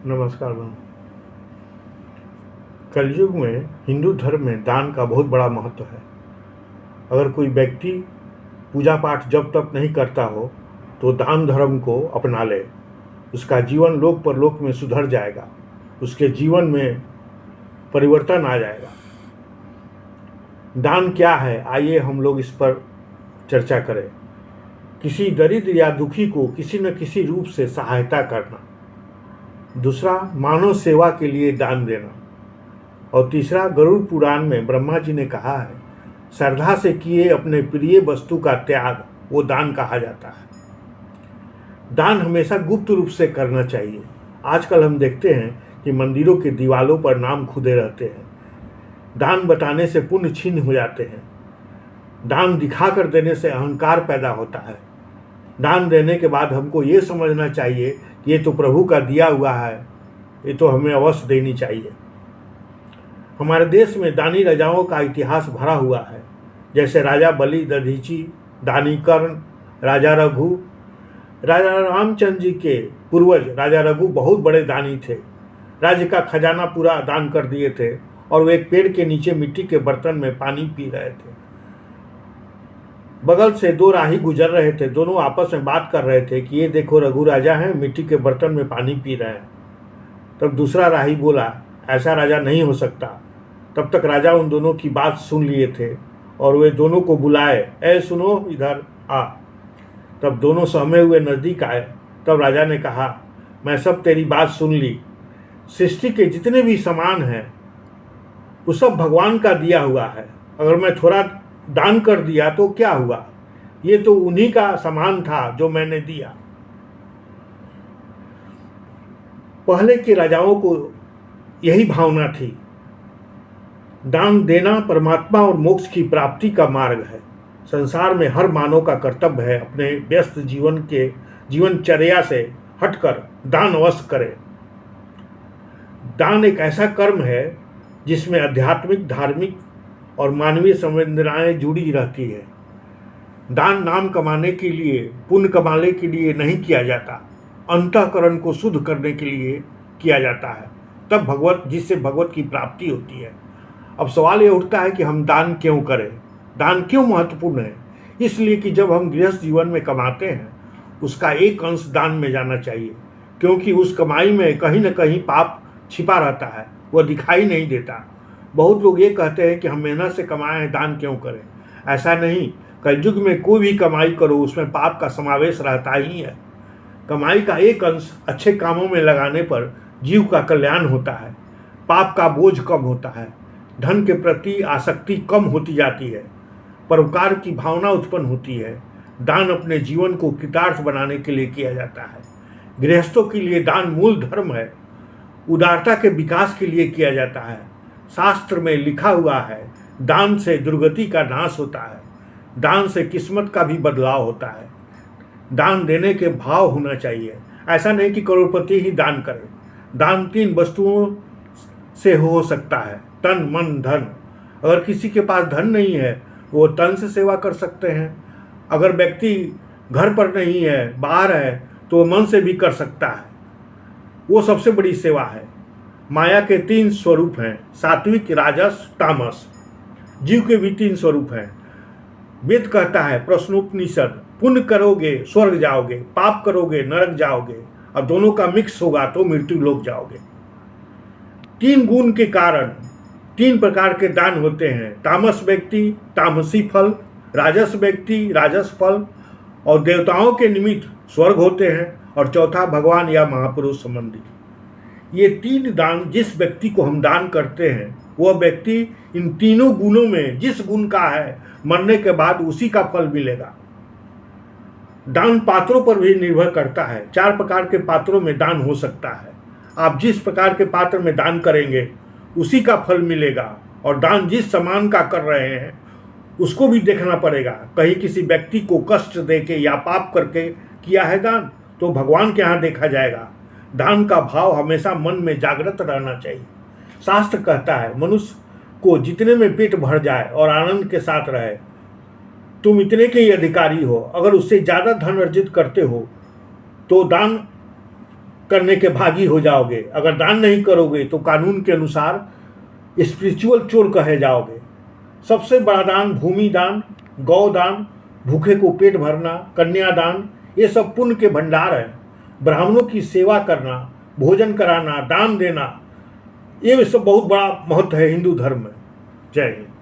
नमस्कार बहन। कलयुग में हिंदू धर्म में दान का बहुत बड़ा महत्व है। अगर कोई व्यक्ति पूजा पाठ जब तक नहीं करता हो तो दान धर्म को अपना ले, उसका जीवन लोक परलोक में सुधर जाएगा, उसके जीवन में परिवर्तन आ जाएगा। दान क्या है, आइए हम लोग इस पर चर्चा करें। किसी दरिद्र या दुखी को किसी न किसी रूप से सहायता करना। दूसरा, मानव सेवा के लिए दान देना। और तीसरा, गरुड़ पुराण में ब्रह्मा जी ने कहा है, श्रद्धा से किए अपने प्रिय वस्तु का त्याग वो दान कहा जाता है। दान हमेशा गुप्त रूप से करना चाहिए। आजकल हम देखते हैं कि मंदिरों के दीवालों पर नाम खुदे रहते हैं। दान बताने से पुण्य छीन हो जाते हैं। दान दिखा कर देने से अहंकार पैदा होता है। दान देने के बाद हमको ये समझना चाहिए कि ये तो प्रभु का दिया हुआ है, ये तो हमें अवश्य देनी चाहिए। हमारे देश में दानी राजाओं का इतिहास भरा हुआ है, जैसे राजा बलि, दधीची, दानी कर्ण, राजा रघु। राजा रामचंद्र जी के पूर्वज राजा रघु बहुत बड़े दानी थे। राज्य का खजाना पूरा दान कर दिए थे और वे एक पेड़ के नीचे मिट्टी के बर्तन में पानी पी रहे थे। बगल से दो राही गुजर रहे थे, दोनों आपस में बात कर रहे थे कि ये देखो रघु राजा हैं, मिट्टी के बर्तन में पानी पी रहे हैं। तब दूसरा राही बोला, ऐसा राजा नहीं हो सकता। तब तक राजा उन दोनों की बात सुन लिए थे और वे दोनों को बुलाए, ए सुनो, इधर आ। तब दोनों सहमे हुए नजदीक आए। तब राजा ने कहा, मैं सब तेरी बात सुन ली। सृष्टि के जितने भी सामान हैं वो सब भगवान का दिया हुआ है। अगर मैं थोड़ा दान कर दिया तो क्या हुआ, ये तो उन्हीं का सामान था जो मैंने दिया। पहले के राजाओं को यही भावना थी। दान देना परमात्मा और मोक्ष की प्राप्ति का मार्ग है। संसार में हर मानव का कर्तव्य है अपने व्यस्त जीवनचर्या से हटकर दान अवश्य करे। दान एक ऐसा कर्म है जिसमें आध्यात्मिक, धार्मिक और मानवीय संवेदनाएं जुड़ी रहती है। दान नाम कमाने के लिए, पुण्य कमाने के लिए नहीं किया जाता, अंतःकरण को शुद्ध करने के लिए किया जाता है, तब जिससे भगवत की प्राप्ति होती है। अब सवाल ये उठता है कि हम दान क्यों करें। दान क्यों महत्वपूर्ण है? इसलिए कि जब हम गृहस्थ जीवन में कमाते हैं उसका एक अंश दान में जाना चाहिए, क्योंकि उस कमाई में कहीं न कहीं पाप छिपा रहता है, वह दिखाई नहीं देता। बहुत लोग ये कहते हैं कि हम मेहनत से कमाए हैं, दान क्यों करें। ऐसा नहीं, कलयुग में कोई भी कमाई करो उसमें पाप का समावेश रहता ही है। कमाई का एक अंश अच्छे कामों में लगाने पर जीव का कल्याण होता है, पाप का बोझ कम होता है, धन के प्रति आसक्ति कम होती जाती है, परोपकार की भावना उत्पन्न होती है। दान अपने जीवन को कृतार्थ बनाने के लिए किया जाता है। गृहस्थों के लिए दान मूल धर्म है, उदारता के विकास के लिए किया जाता है। शास्त्र में लिखा हुआ है, दान से दुर्गति का नाश होता है, दान से किस्मत का भी बदलाव होता है। दान देने के भाव होना चाहिए। ऐसा नहीं कि करोड़पति ही दान करे। दान 3 वस्तुओं से हो सकता है, तन, मन, धन। अगर किसी के पास धन नहीं है वो तन से सेवा कर सकते हैं। अगर व्यक्ति घर पर नहीं है, बाहर है, तो वो मन से भी कर सकता है। वो सबसे बड़ी सेवा है। माया के 3 स्वरूप हैं, सात्विक, राजस, तामस। जीव के भी 3 स्वरूप हैं। वेद कहता है, प्रश्नोपनिषद, पुण्य करोगे स्वर्ग जाओगे, पाप करोगे नरक जाओगे, और दोनों का मिक्स होगा तो मृत्यु लोक जाओगे। 3 गुण के कारण 3 प्रकार के दान होते हैं। तामस व्यक्ति तामसी फल, राजस व्यक्ति राजस फल, और देवताओं के निमित्त स्वर्ग होते हैं, और चौथा भगवान या महापुरुष संबंधी। ये 3 दान जिस व्यक्ति को हम दान करते हैं वह व्यक्ति इन तीनों गुणों में जिस गुण का है, मरने के बाद उसी का फल मिलेगा। दान पात्रों पर भी निर्भर करता है। 4 प्रकार के पात्रों में दान हो सकता है। आप जिस प्रकार के पात्र में दान करेंगे उसी का फल मिलेगा। और दान जिस सामान का कर रहे हैं उसको भी देखना पड़ेगा। कहीं किसी व्यक्ति को कष्ट देके या पाप करके किया है दान तो भगवान के यहाँ देखा जाएगा। दान का भाव हमेशा मन में जागृत रहना चाहिए। शास्त्र कहता है, मनुष्य को जितने में पेट भर जाए और आनंद के साथ रहे, तुम इतने के ही अधिकारी हो। अगर उससे ज़्यादा धन अर्जित करते हो तो दान करने के भागी हो जाओगे। अगर दान नहीं करोगे तो कानून के अनुसार स्पिरिचुअल चोर कहे जाओगे। सबसे बड़ा दान भूमि दान, गौ दान, भूखे को पेट भरना, कन्यादान, ये सब पुण्य के भंडार है। ब्राह्मणों की सेवा करना, भोजन कराना, दान देना, ये सब बहुत बड़ा महत्व है हिंदू धर्म में। जय हिंद।